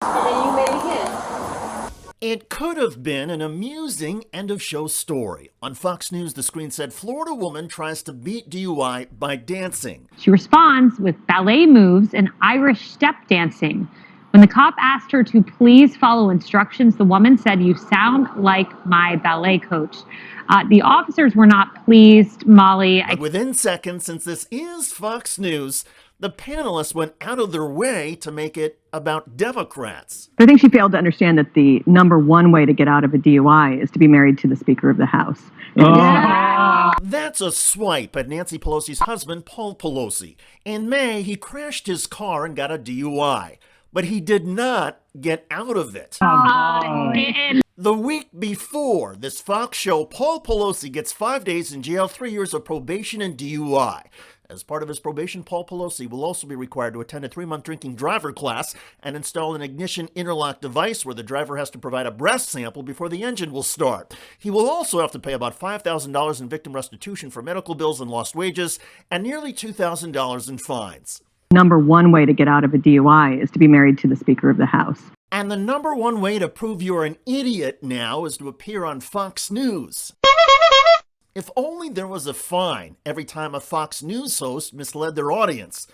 And then you made him. It could have been an amusing end-of-show story. On Fox News, the screen said Florida woman tries to beat DUI by dancing. She responds with ballet moves and Irish step dancing. When the cop asked her to please follow instructions, the woman said, "You sound like my ballet coach." The officers were not pleased, Molly. But within seconds, since this is Fox News, the panelists went out of their way to make it about Democrats. I think she failed to understand that the number one way to get out of a DUI is to be married to the Speaker of the House. That's a swipe at Nancy Pelosi's husband, Paul Pelosi. In May, he crashed his car and got a DUI, but he did not get out of it. The week before this Fox show, Paul Pelosi gets 5 days in jail, 3 years of probation and DUI. As part of his probation, Paul Pelosi will also be required to attend a 3-month drinking driver class and install an ignition interlock device where the driver has to provide a breath sample before the engine will start. He will also have to pay about $5,000 in victim restitution for medical bills and lost wages and nearly $2,000 in fines. Number one way to get out of a DUI is to be married to the Speaker of the House. And the number one way to prove you're an idiot now is to appear on Fox News. If only there was a fine every time a Fox News host misled their audience.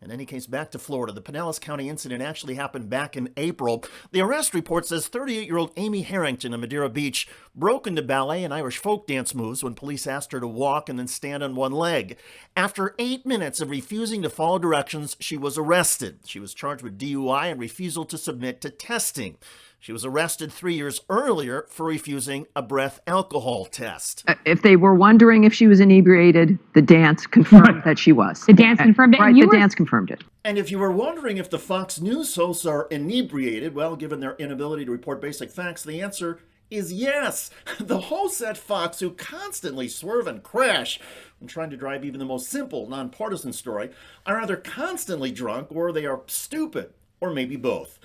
In any case, back to Florida. The Pinellas County incident actually happened back in April. The arrest report says 38-year-old Amy Harrington of Madeira Beach broke into ballet and Irish folk dance moves when police asked her to walk and then stand on one leg. After 8 minutes of refusing to follow directions, she was arrested. She was charged with DUI and refusal to submit to testing. She was arrested 3 years earlier for refusing a breath alcohol test. If they were wondering if she was inebriated, the dance confirmed that she was. The dance confirmed it. Right, the dance confirmed it. And if you were wondering if the Fox News hosts are inebriated, well, given their inability to report basic facts, the answer is yes. The hosts at Fox, who constantly swerve and crash when trying to drive even the most simple, nonpartisan story, are either constantly drunk or they are stupid, or maybe both.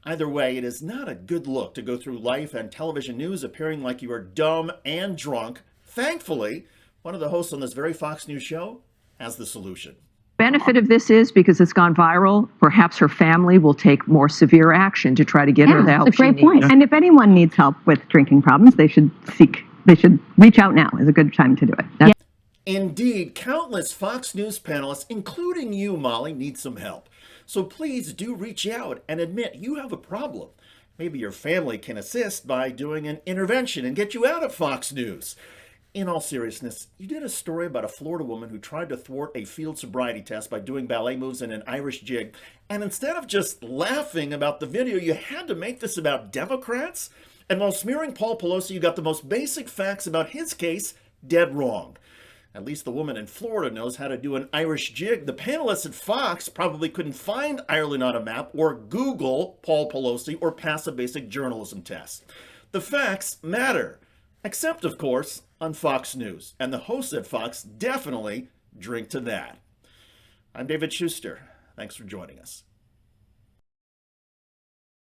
Either way, it is not a good look to go through life and television news appearing like you are dumb and drunk. Thankfully, one of the hosts on this very Fox News show has the solution. Benefit of this is because it's gone viral, perhaps her family will take more severe action to try to get her the help that's a great she point. needs. And if anyone needs help with drinking problems, they should reach out now. Is a good time to do it. Indeed, countless Fox News panelists, including you, Molly, need some help. So please do reach out and admit you have a problem. Maybe your family can assist by doing an intervention and get you out of Fox News. In all seriousness, you did a story about a Florida woman who tried to thwart a field sobriety test by doing ballet moves and an Irish jig. And instead of just laughing about the video, you had to make this about Democrats? And while smearing Paul Pelosi, you got the most basic facts about his case dead wrong. At least the woman in Florida knows how to do an Irish jig. The panelists at Fox probably couldn't find Ireland on a map or Google Paul Pelosi or pass a basic journalism test. The facts matter, except, of course, on Fox News. And the hosts at Fox definitely drink to that. I'm David Shuster. Thanks for joining us.